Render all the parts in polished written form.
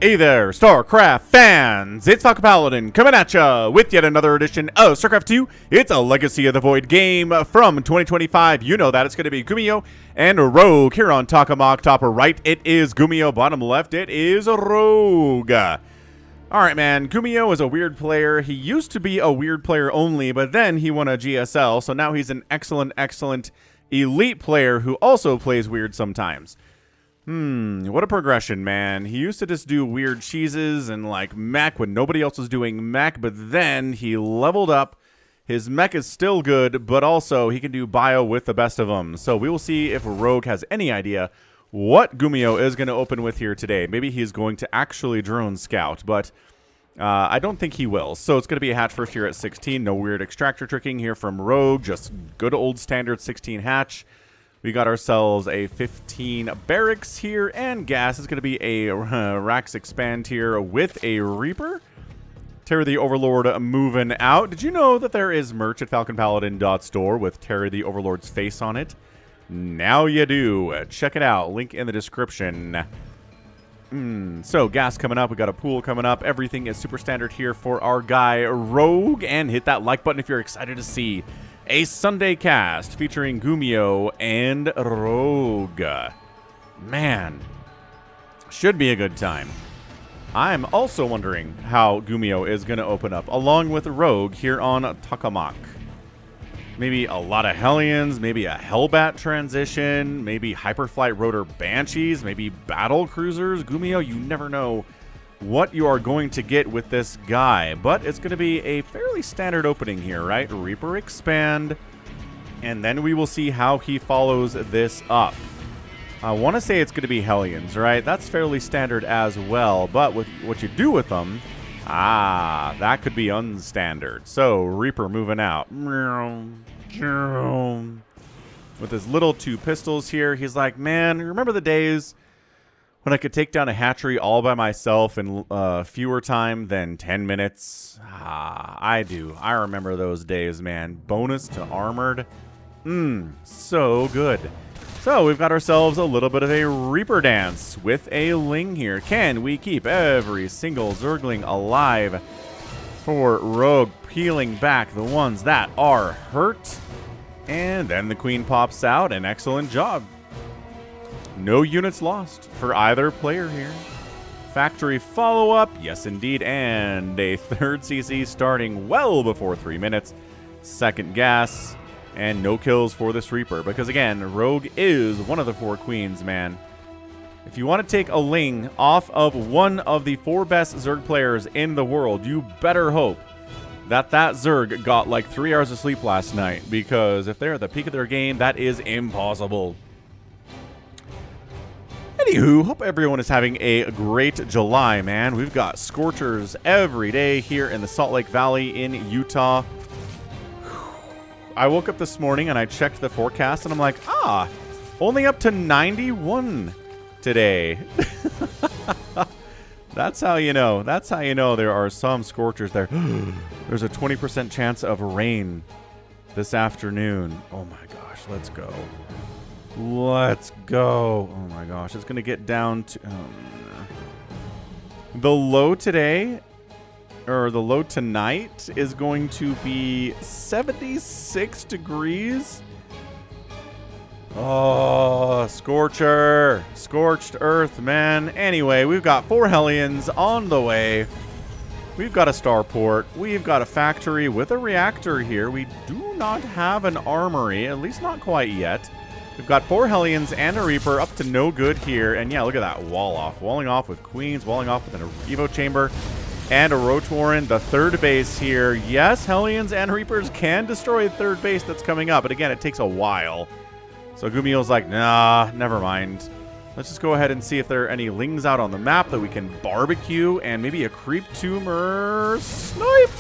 Hey there, StarCraft fans! It's falconpaladin coming at ya with yet another edition of StarCraft 2. It's a Legacy of the Void game from 2025. You know that. It's going to be GuMiho and Rogue here on Tokamok. Top right, it is GuMiho. Bottom left, it is Rogue. Alright, man. GuMiho is a weird player. He used to be a weird player only, but then he won a GSL, so now he's an excellent elite player who also plays weird sometimes. What a progression, man. He used to just do weird cheeses and like mech when nobody else was doing mech, but then he leveled up. His mech is still good, but also he can do bio with the best of them. So we will see if Rogue has any idea what GuMiho is going to open with here today. Maybe he's going to actually drone scout, but I don't think he will. So it's going to be a hatch first here at 16. No weird extractor tricking here from Rogue. Just good old standard 16 hatch. We got ourselves a 15 barracks here, and gas is going to be a Rax expand here with a Reaper. Terror the Overlord moving out. Did you know that there is merch at falconpaladin.store with Terror the Overlord's face on it? Now you do. Check it out. Link in the description. So gas coming up. We got a pool coming up. Everything is super standard here for our guy Rogue. And hit that like button if you're excited to see a Sunday cast featuring GuMiho and Rogue. Man, should be a good time. I'm also wondering how GuMiho is going to open up along with Rogue here on Tokamok. Maybe a lot of Hellions, maybe a Hellbat transition, maybe Hyperflight Rotor Banshees, maybe Battle Cruisers. GuMiho, you never know what you are going to get with this guy, but it's going to be a fairly standard opening here, right? Reaper expand, and then we will see how he follows this up. I want to say it's going to be Hellions, right? That's fairly standard as well, but with what you do with them, that could be unstandard. So Reaper moving out with his little two pistols here. He's like, man, remember the days when I could take down a hatchery all by myself in fewer time than 10 minutes? I do. I remember those days, man. Bonus to armored. So good. So we've got ourselves a little bit of a Reaper dance with a Ling here. Can we keep every single Zergling alive for Rogue, peeling back the ones that are hurt? And then the Queen pops out. An excellent job. No units lost for either player here. Factory follow-up, yes indeed, and a third CC starting well before 3 minutes. Second gas, and no kills for this Reaper, because again, Rogue is one of the 4 queens, man. If you want to take a Ling off of one of the 4 best Zerg players in the world, you better hope that Zerg got like 3 hours of sleep last night, because if they're at the peak of their game, that is impossible. Anywho, hope everyone is having a great July, man. We've got scorchers every day here in the Salt Lake Valley in Utah. I woke up this morning and I checked the forecast and I'm like, only up to 91 today. That's how you know. That's how you know there are some scorchers there. There's a 20% chance of rain this afternoon. Oh my gosh, let's go. Let's go. Oh my gosh, it's going to get down to... the low today, or the low tonight, is going to be 76 degrees. Oh, Scorcher. Scorched earth, man. Anyway, we've got 4 Hellions on the way. We've got a starport. We've got a factory with a reactor here. We do not have an armory, at least not quite yet. We've got 4 Hellions and a Reaper up to no good here. And yeah, look at that wall off. Walling off with Queens, walling off with an Evo Chamber and a Roach Warren. The third base here. Yes, Hellions and Reapers can destroy the third base that's coming up. But again, it takes a while. So GuMiho's like, nah, never mind. Let's just go ahead and see if there are any Lings out on the map that we can barbecue. And maybe a Creep Tumor snipe.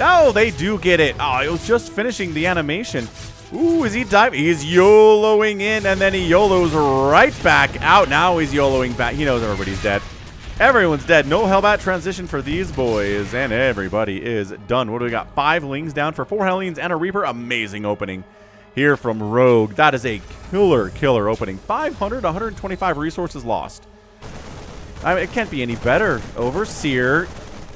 Oh, they do get it. Oh, it was just finishing the animation. Ooh, is he diving? He's YOLOing in, and then he YOLOs right back out. Now he's YOLOing back. He knows everybody's dead. Everyone's dead. No Hellbat transition for these boys, and everybody is done. What do we got? 5 Lings down for 4 Hellions and a Reaper. Amazing opening here from Rogue. That is a killer opening. 500, 125 resources lost. I mean, it can't be any better. Overseer.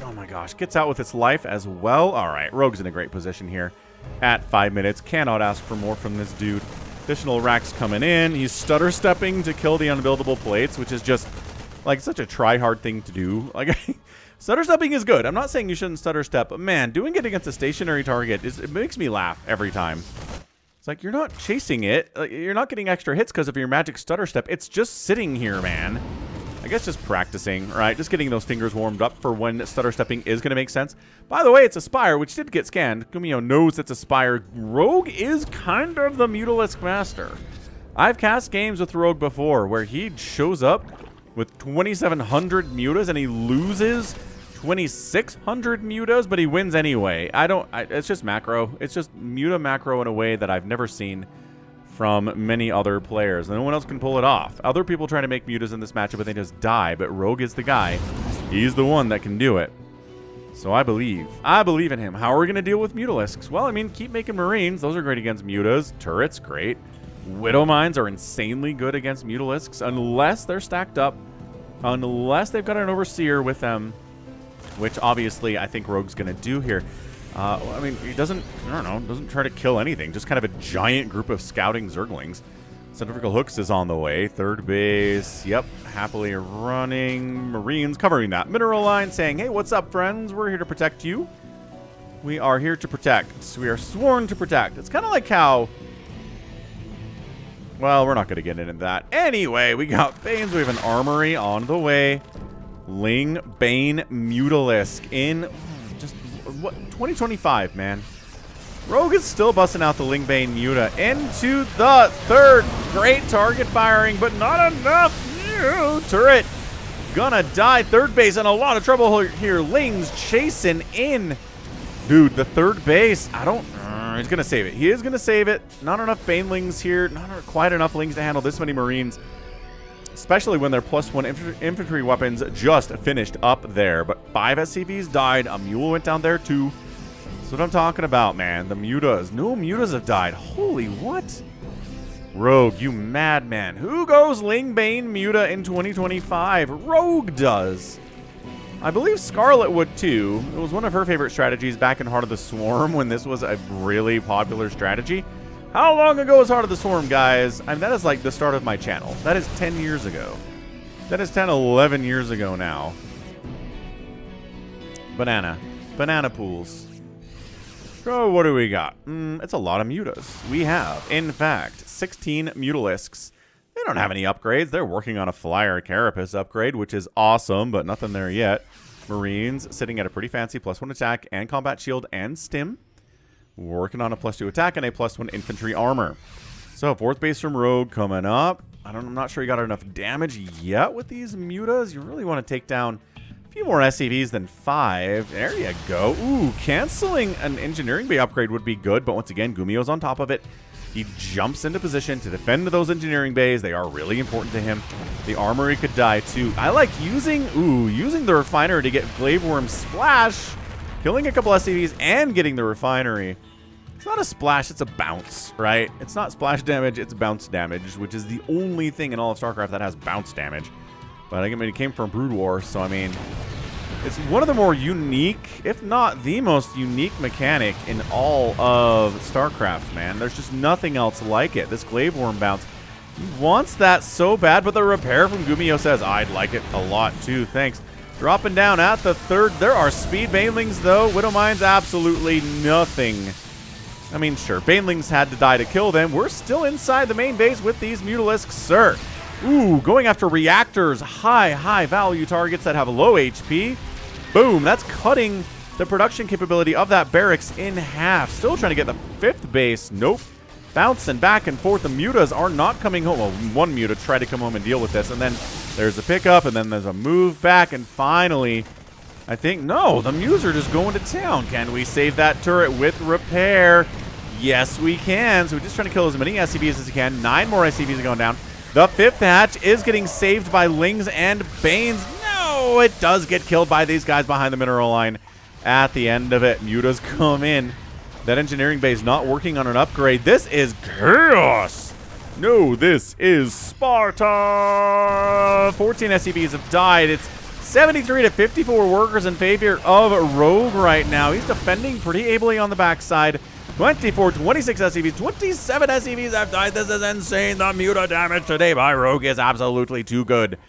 Oh my gosh. Gets out with its life as well. All right. Rogue's in a great position here at 5 minutes. Cannot ask for more from this dude. Additional racks coming in. He's stutter stepping to kill the unbuildable plates, which is just like such a try-hard thing to do. Like, stutter stepping is good. I'm not saying you shouldn't stutter step, but man, doing it against a stationary target, it makes me laugh every time. It's like, you're not chasing it. Like, you're not getting extra hits because of your magic stutter step. It's just sitting here, man. I guess just practicing, right? Just getting those fingers warmed up for when stutter stepping is going to make sense. By the way, it's a Spire, which did get scanned. GuMiho knows it's a Spire. Rogue is kind of the Mutalisk master. I've cast games with Rogue before where he shows up with 2,700 Mutas and he loses 2,600 Mutas, but he wins anyway. It's just macro. It's just Muta macro in a way that I've never seen from many other players. No one else can pull it off. Other people try to make Mutas in this matchup, but they just die. But Rogue is the guy. He's the one that can do it. So I believe in him. How are we going to deal with Mutalisks? Well, I mean, keep making Marines. Those are great against Mutas. Turrets, great. Widow Mines are insanely good against Mutalisks, unless they're stacked up. Unless they've got an Overseer with them, which obviously I think Rogue's going to do here. I mean, he doesn't try to kill anything. Just kind of a giant group of scouting Zerglings. Centrifugal Hooks is on the way. Third base, yep, happily running. Marines covering that mineral line, saying, hey, what's up, friends? We're here to protect you. We are here to protect. We are sworn to protect. It's kind of like how... Well, we're not going to get into that. Anyway, we got Banes. We have an armory on the way. Ling Bane Mutalisk in... just... what? 2025, man. Rogue is still busting out the Ling Bane Muta into the third. Great target firing, but not enough. Turret gonna die. Third base in a lot of trouble here. Ling's chasing in. Dude, the third base. He's gonna save it. He is gonna save it. Not enough Banelings here. Not quite enough Lings to handle this many Marines. Especially when their +1 infantry weapons just finished up there. But 5 SCVs died. A mule went down there too. That's what I'm talking about, man. The Mutas. No Mutas have died. Holy what? Rogue, you madman. Who goes Ling Bane Muta in 2025? Rogue does. I believe Scarlet would too. It was one of her favorite strategies back in Heart of the Swarm when this was a really popular strategy. How long ago was Heart of the Swarm, guys? I mean, that is like the start of my channel. That is 10 years ago. That is 10, 11 years ago now. Banana pools. So what do we got? It's a lot of Mutas. We have, in fact, 16 Mutalisks. They don't have any upgrades. They're working on a Flyer Carapace upgrade, which is awesome, but nothing there yet. Marines sitting at a pretty fancy +1 attack and combat shield and stim. Working on a +2 attack and a +1 infantry armor. So, fourth base from Rogue coming up. I'm not sure you got enough damage yet with these Mutas. You really want to take down a few more SCVs than 5. There you go. Ooh, canceling an engineering bay upgrade would be good, but once again, GuMiho's on top of it. He jumps into position to defend those engineering bays. They are really important to him. The armory could die too. I like using the refiner to get Glaive Worm Splash, killing a couple SCVs and getting the refinery. It's not a splash, it's a bounce, right? It's not splash damage, it's bounce damage, which is the only thing in all of StarCraft that has bounce damage. But I mean, it came from Brood War, so I mean, it's one of the more unique, if not the most unique mechanic in all of StarCraft, man. There's just nothing else like it. This Glaive Worm bounce, he wants that so bad, but the repair from GuMiho says, I'd like it a lot too, thanks. Dropping down at the third. There are speed Banelings, though. Widow Mines, absolutely nothing. I mean, sure, Banelings had to die to kill them. We're still inside the main base with these Mutalisks, sir. Ooh, going after reactors. High value targets that have low HP. Boom, that's cutting the production capability of that barracks in half. Still trying to get the 5th base. Nope. Bouncing back and forth. The Mutas are not coming home. Well, one Muta tried to come home and deal with this, and then there's a pickup, and then there's a move back, and finally, I think, no, the Mutas are just going to town. Can we save that turret with repair? Yes, we can. So we're just trying to kill as many SCVs as we can. 9 more SCVs are going down. The 5th hatch is getting saved by Lings and Banes. No, it does get killed by these guys behind the mineral line at the end of it. Mutas come in. That engineering bay is not working on an upgrade. This is chaos. No, this is Sparta! 14 SCVs have died. It's 73 to 54 workers in favor of Rogue right now. He's defending pretty ably on the backside. 24, 26 SCVs, 27 SCVs have died. This is insane. The Muta damage today by Rogue is absolutely too good.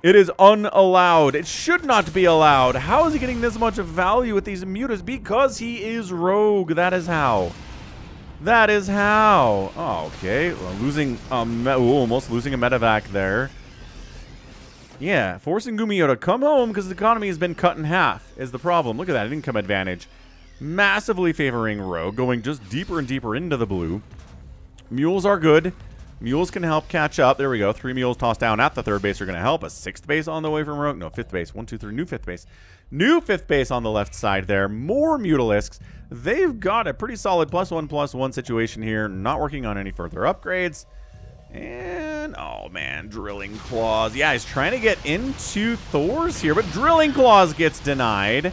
It is unallowed. It should not be allowed. How is he getting this much value with these Mutas? Because he is Rogue. That is how. That is how. Oh, okay. Well, losing almost losing a medevac there. Yeah, forcing GuMiho to come home because the economy has been cut in half is the problem. Look at that income advantage. Massively favoring Rogue, going just deeper and deeper into the blue. Mules are good. Mules can help catch up. There we go. 3 mules tossed down at the third base are going to help. A 6th base on the way from Rogue. No, 5th base. 1, 2, 3. New 5th base. New 5th base on the left side there. More Mutalisks. They've got a pretty solid +1/+1 situation here. Not working on any further upgrades. And, oh man, Drilling Claws. Yeah, he's trying to get into Thor's here, but Drilling Claws gets denied.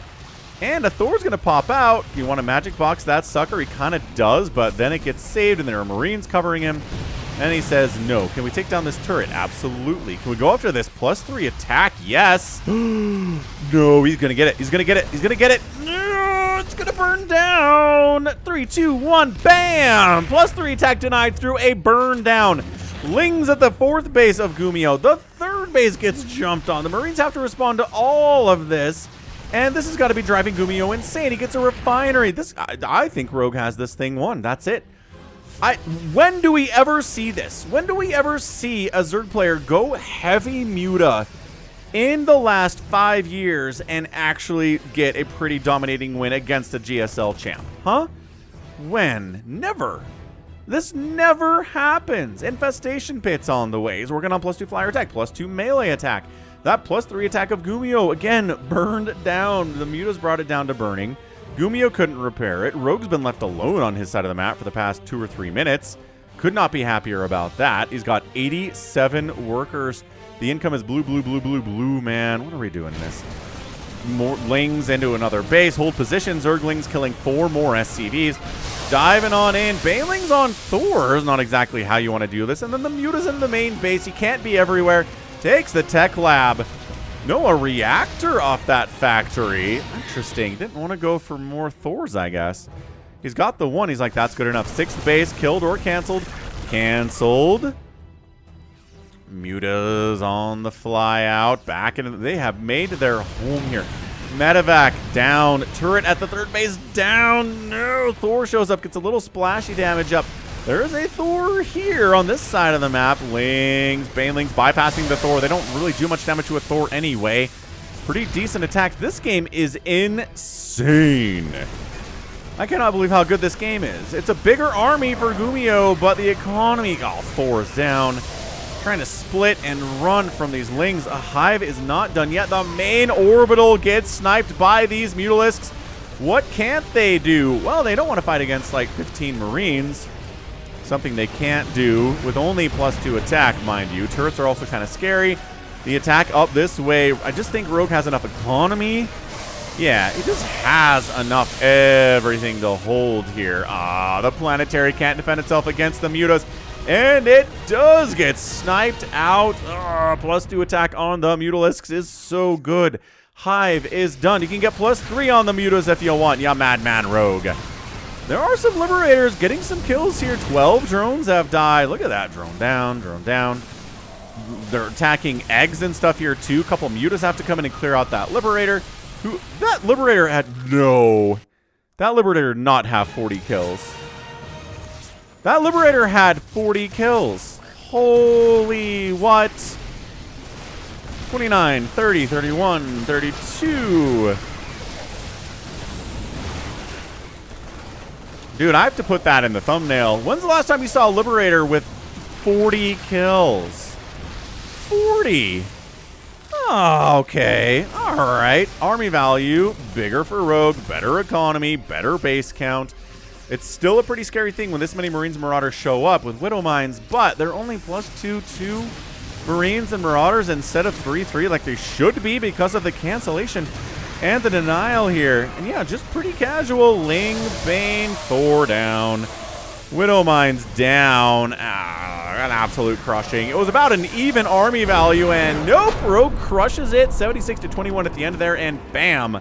And a Thor's going to pop out. You want to magic box that sucker? He kind of does, but then it gets saved, and there are Marines covering him. And he says, no. Can we take down this turret? Absolutely. Can we go after this +3 attack? Yes. No, he's going to get it. He's going to get it. He's going to get it. No, it's going to burn down. 3, 2, 1. Bam. +3 attack denied through a burn down. Lings at the 4th base of GuMiho. The 3rd base gets jumped on. The Marines have to respond to all of this. And this has got to be driving GuMiho insane. He gets a refinery. I think Rogue has this thing won. That's it. When do we ever see this? When do we ever see a Zerg player go heavy Muta in the last 5 years and actually get a pretty dominating win against a GSL champ? Huh? When? Never. This never happens. Infestation Pit's on the way. He's working on +2 flyer attack, +2 melee attack. That +3 attack of GuMiho, again, burned down. The Mutas brought it down to burning. GuMiho couldn't repair it. Rogue's been left alone on his side of the map for the past 2 or 3 minutes. Could not be happier about that. He's got 87 workers. The income is blue, blue, blue, blue, blue, man. What are we doing this? More Lings into another base. Hold position. Zerglings killing 4 more SCVs. Diving on in. Banelings on Thor is not exactly how you want to do this. And then the Muta's in the main base. He can't be everywhere. Takes the tech lab. No, a reactor off that factory. Interesting. Didn't want to go for more Thors, I guess. He's got the 1. He's like, that's good enough. 6th base, killed or canceled. Canceled. Mutas on the fly out. Back in. They have made their home here. Medevac down. Turret at the 3rd base down. No. Thor shows up. Gets a little splashy damage up. There is a Thor here on this side of the map. Lings, Banelings bypassing the Thor. They don't really do much damage to a Thor anyway. Pretty decent attack. This game is insane. I cannot believe how good this game is. It's a bigger army for GuMiho, but the economy... Oh, Thor is down. Trying to split and run from these Lings. A hive is not done yet. The main orbital gets sniped by these Mutalisks. What can't they do? Well, they don't want to fight against like 15 Marines. Something they can't do with only +2 attack, mind you. Turrets are also kind of scary. The attack up this way, I just think Rogue has enough economy. Yeah, it just has enough everything to hold here. The planetary can't defend itself against the Mutas. And it does get sniped out. +2 attack on the Mutalisks is so good. Hive is done. You can get +3 on the Mutas if you want. Yeah, Madman Rogue. There are some Liberators getting some kills here. 12 drones have died. Look at that. Drone down, drone down. They're attacking eggs and stuff here too. A couple Mutas have to come in and clear out that Liberator. That Liberator had no... That Liberator did not have 40 kills. That Liberator had 40 kills. Holy what? 29, 30, 31, 32... Dude, I have to put that in the thumbnail. When's the last time you saw a Liberator with 40 kills? 40. Oh, okay. All right. Army value, bigger for Rogue, better economy, better base count. It's still a pretty scary thing when this many Marines and Marauders show up with Widow Mines, but they're only +2 Marines and Marauders instead of 3-3 like they should be because of the cancellation and the denial here. And yeah, just pretty casual. Ling, Bane, Thor down. Widow Mines down. an absolute crushing. It was about an even army value, and nope, Rogue crushes it, 76-21 at the end there, and bam.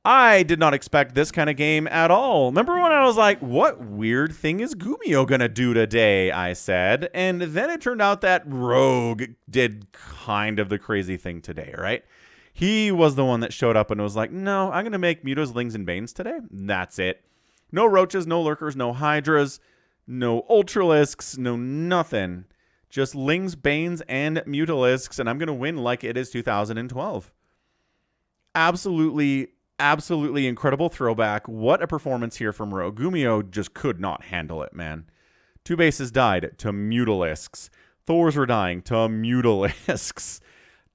I did not expect this kind of game at all. Remember when I was like, what weird thing is GuMiho gonna do today, I said. And then it turned out that Rogue did kind of the crazy thing today, right? He was the one that showed up and was like, no, I'm gonna make Mutas, Lings, and Banes today. That's it. No roaches, no lurkers, no hydras, no ultralisks, no nothing. Just Lings, Banes, and Mutalisks, and I'm gonna win like it is 2012. Absolutely incredible throwback. What a performance here from Rogue. GuMiho just could not handle it, man. 2 bases died to Mutalisks. Thors were dying to Mutalisks.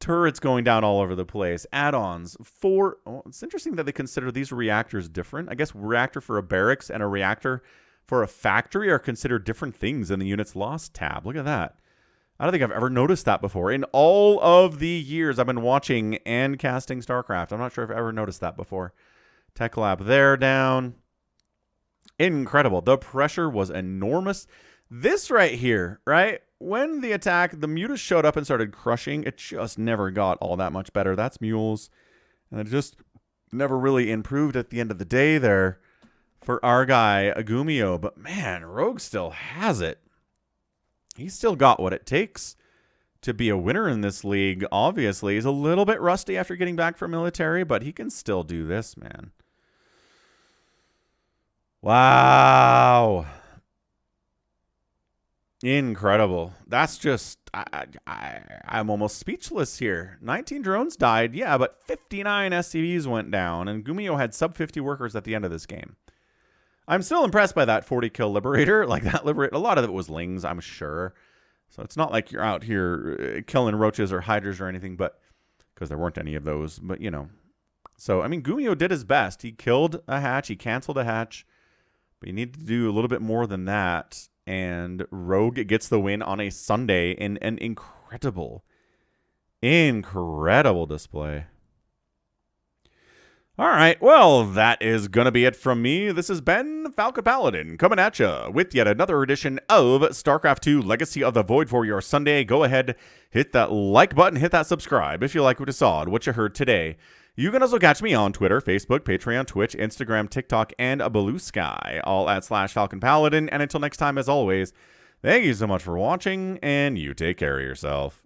Turrets going down all over the place. Add-ons. It's interesting that they consider these reactors different. I guess reactor for a barracks and a reactor for a factory are considered different things in the units lost tab. Look at that. I don't think I've ever noticed that before. In all of the years I've been watching and casting StarCraft, I'm not sure if I've ever noticed that before. Tech Lab there down. Incredible. The pressure was enormous. This right here, right? When the attack, the Mutas showed up and started crushing, it just never got all that much better. That's Mules. And it just never really improved at the end of the day there for our guy, GuMiho. But man, Rogue still has it. He's still got what it takes to be a winner in this league. Obviously, he's a little bit rusty after getting back from military, but he can still do this, man. Wow. Incredible. That's just, I'm almost speechless here. 19 drones died, yeah, but 59 SCVs went down, and GuMiho had sub 50 workers at the end of this game. I'm still impressed by that 40 kill Liberator. Like that Liberator, a lot of it was Lings, I'm sure. So it's not like you're out here killing roaches or hydras or anything, but because there weren't any of those, but you know. So, I mean, GuMiho did his best. He killed a hatch, he canceled a hatch, but you need to do a little bit more than that. And Rogue gets the win on a Sunday in an incredible display. All right, well, that is going to be it from me. This has been falconpaladin coming at you with yet another edition of StarCraft 2 Legacy of the Void for your Sunday. Go ahead, hit that like button, hit that subscribe if you like what you saw and what you heard today. You can also catch me on Twitter, Facebook, Patreon, Twitch, Instagram, TikTok, and Blue Sky, all at /falconpaladin. And until next time, as always, thank you so much for watching, and you take care of yourself.